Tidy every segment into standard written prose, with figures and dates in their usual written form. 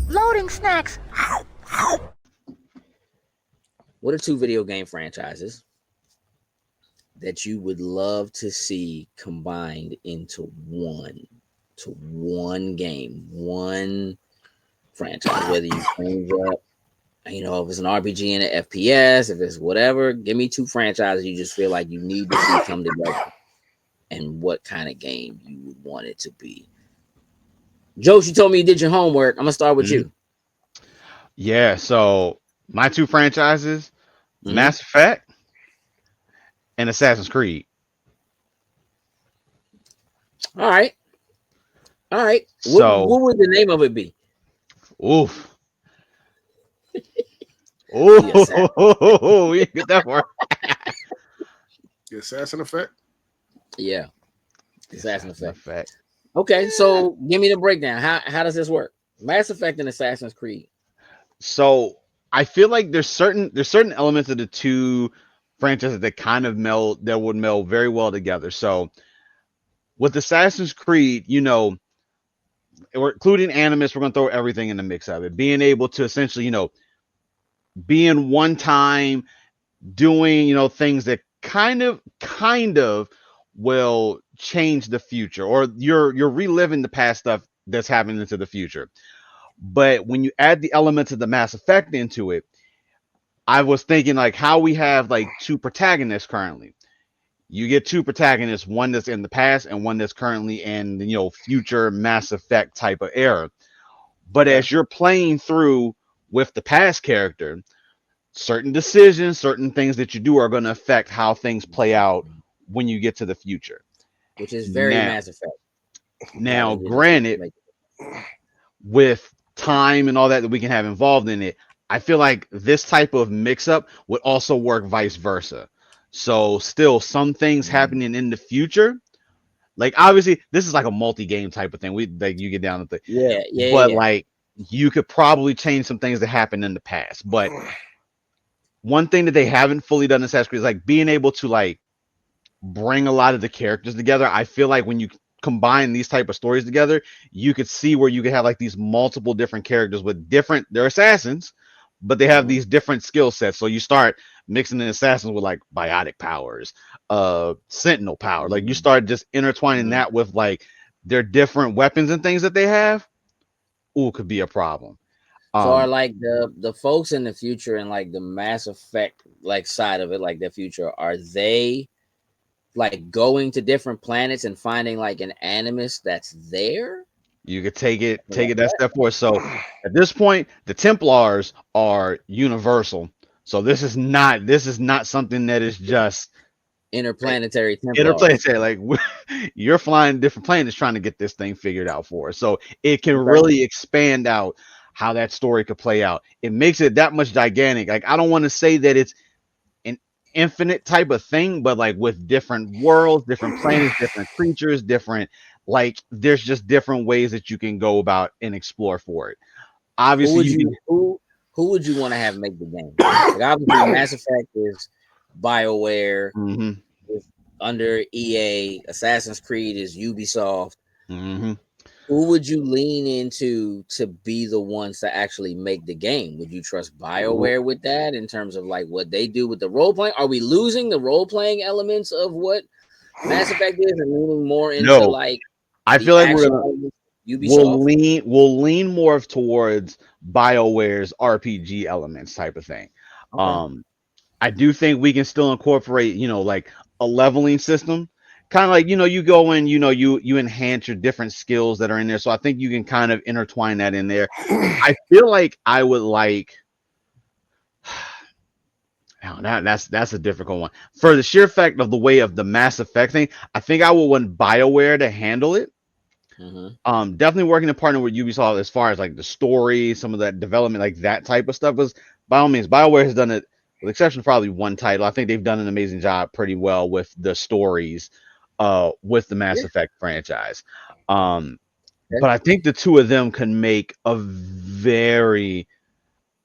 Loading snacks. What are two video game franchises that you would love to see combined into one game, one franchise? Whether you change up, if it's an RPG and an FPS, if it's whatever, give me two franchises you just feel like you need to see come together, and what kind of game you would want it to be. Jokes, you told me you did your homework. I'm gonna start with Mhm. you. Yeah, so my two franchises, Mm-hmm. Mass Effect and Assassin's Creed. All right, all right. So, What would the name of it be? oof. The Assassin. Oh, we get that word. The assassin effect. Yeah, Assassin Assassin Effect. Effect. Okay, so give me the breakdown. How does this work? Mass Effect and Assassin's Creed. So I feel like there's certain elements of the two franchises that kind of would meld very well together. So with Assassin's Creed, we're including Animus, we're gonna throw everything in the mix of it. Being able to essentially, be in one time doing, things that kind of will change the future, or you're reliving the past stuff that's happening into the future. But when you add the elements of the Mass Effect into it, I was thinking like how we have like two protagonists currently. You get two protagonists, one that's in the past and one that's currently in, future Mass Effect type of era. But Okay. as you're playing through with the past character, certain decisions, certain things that you do are going to affect how things play out when you get to the future. Which is very Now, Mass Effect. now, Having to just granted, make with time and all that we can have involved in it, I feel like this type of mix up would also work vice versa. So still some things happening in the future. Like obviously this is like a multi-game type of thing. We like you get down to the yeah, yeah, but yeah. like you could probably change some things that happened in the past. But one thing that they haven't fully done in Assassin's Creed is like being able to like bring a lot of the characters together. I feel like when you combine these type of stories together, you could see where you could have like these multiple different characters with different they're assassins, but they have Hmm. these different skill sets. So you start mixing the assassins with like biotic powers, sentinel power. Like you start just intertwining Hmm. that with like their different weapons and things that they have. Ooh, could be a problem. So are Um, like the folks in the future and like the Mass Effect like side of it, like the future, are they like going to different planets and finding like an animus that's there? You could take it Like that that? step forward. So at this point, the Templars are universal. So this is not something that is just like, Interplanetary Templars. interplanetary. Like you're flying different planets trying to get this thing figured out for us. So it can Okay. really expand out how that story could play out. It makes it that much gigantic. Like I don't want to say that it's an infinite type of thing, but like with different worlds, different planets, different creatures, different like there's just different ways that you can go about and explore for it. Who Obviously, would you can. you who would you want to have make the game? Like obviously Mass Effect is BioWare Hmm. is under EA, Assassin's Creed is Ubisoft. Hmm. Who would you lean into to be the ones to actually make the game? Would you trust BioWare with that in terms of like what they do with the role playing? Are we losing the role playing elements of what Mass Effect is and leaning more into No, like I the feel like action elements of we'll Ubisoft? lean more towards BioWare's RPG elements type of thing. Okay. Um, I do think we can still incorporate, like a leveling system. Kind of like, you go in, you enhance your different skills that are in there. So I think you can kind of intertwine that in there. I feel like I would like oh, that's a difficult one. For the sheer fact of the way of the Mass Effect thing, I think I would want BioWare to handle it. Mm-hmm. Definitely working in partner with Ubisoft as far as like the story, some of that development, like that type of stuff was by all means, BioWare has done it with the exception of probably one title. I think they've done an amazing job pretty well with the stories with the Mass Yeah. Effect franchise. Um, Okay. but I think the two of them can make a very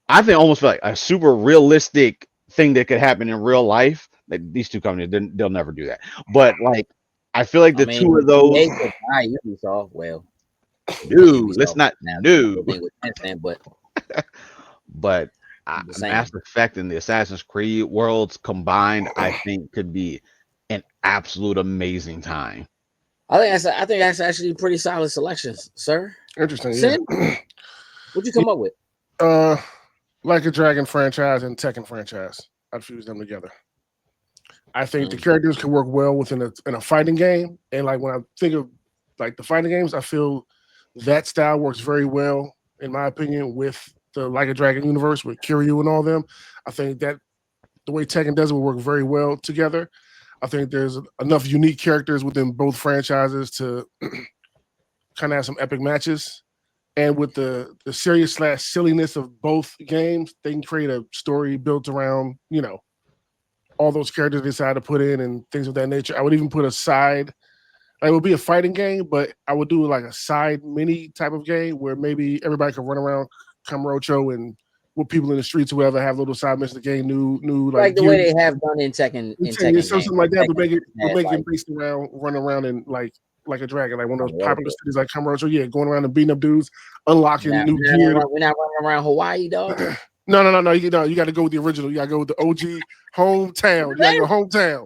I think almost like a super realistic thing that could happen in real life. Like these two companies, they'll never do that. But like, I feel like I the two of mean, EA those, could buy Ubisoft. Well, Dude, let's not. No. But Mass Effect and the Assassin's Creed worlds combined, I think, could be an absolute amazing time. I think that's actually pretty solid selections, sir. Interesting. Sin, Yeah. what'd you come up with? Like a Dragon franchise and Tekken franchise. I'd fuse them together. I think the characters can work well within a fighting game, and like when I think of like the fighting games, I feel that style works very well, in my opinion, with the Like a Dragon universe with Kiryu and all them. I think that the way Tekken does it will work very well together. I think there's enough unique characters within both franchises to kind of have some epic matches. And with the serious / silliness of both games, they can create a story built around, all those characters they decide to put in and things of that nature. I would even put a side, like it would be a fighting game, but I would do like a side mini type of game where maybe everybody could run around Kamurocho and with people in the streets, whoever have little side missions to gain new like the way they have done in Tekken. Something like that, but make it based around running around and like a dragon, like one of those popular cities like Kamurocho. Yeah, going around and beating up dudes, unlocking new gear. We're not running around Hawaii, dog. No. You got to go with the original. You got to go with the OG hometown. You got to go hometown.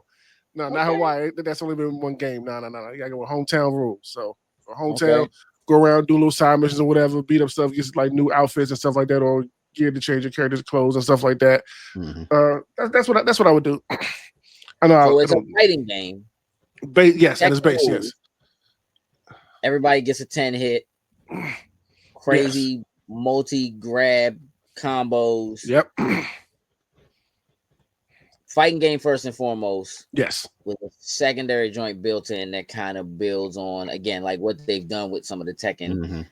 No, not Hawaii. That's only been one game. No. You got to go with hometown rules. So hometown, go around, do little side missions or whatever, beat up stuff, get like new outfits and stuff like that, or gear to change your character's clothes and stuff like that. Mm-hmm. That's what I would do. I know. So it's a fighting game. Yes, at its base, yes. Everybody gets a 10 hit. Crazy multi-grab combos. Yep. Fighting game first and foremost. Yes. With a secondary joint built in that kind of builds on, again, like what they've done with some of the Tekken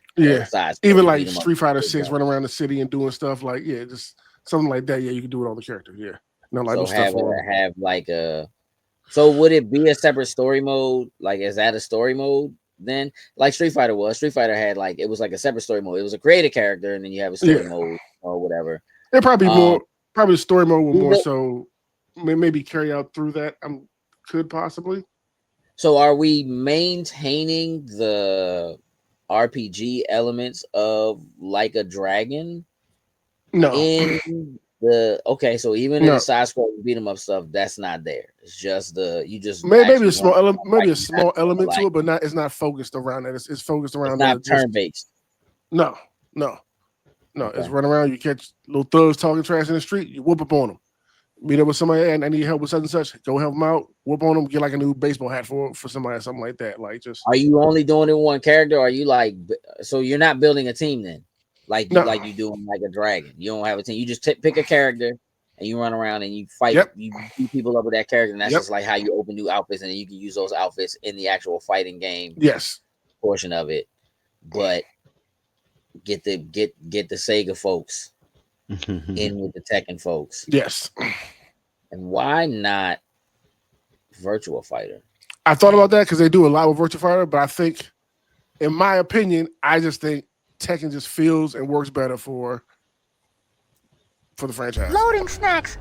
sides. Even like Street Fighter 6 running around the city and doing stuff like, just something like that. Yeah, you can do it on the character. Yeah. No, like so have like a. So would it be a separate story mode? Like, is that a story mode? Then like Street Fighter was. Street Fighter had like it was like a separate story mode. It was a creative character, and then you have a story mode or whatever. It probably probably the story mode will more so maybe carry out through that. Could possibly. So are we maintaining the RPG elements of Like a Dragon? No. So even in the side scroll beat 'em up stuff, that's not there. It's just maybe a small element, to it, but it's not focused around that. It's focused around not turn based. No. Okay. It's run around. You catch little thugs talking trash in the street. You whoop up on them. Meet up with somebody and I need help with such and such. Go help them out. Whoop on them. Get like a new baseball hat for somebody, or something like that. Like just. Are you only doing it with one character? Or are you like so you're not building a team then? Like you do in Like a Dragon. You don't have a team. You just pick a character and you run around and you fight. Yep. You beat people up with that character, and that's just like how you open new outfits, and then you can use those outfits in the actual fighting game. Yes. Portion of it, but get the Sega folks in with the Tekken folks. Yes. And why not Virtua Fighter? I thought about that because they do a lot with Virtua Fighter, but I think, in my opinion, I just think Tekken just feels and works better for the franchise. Loading snacks.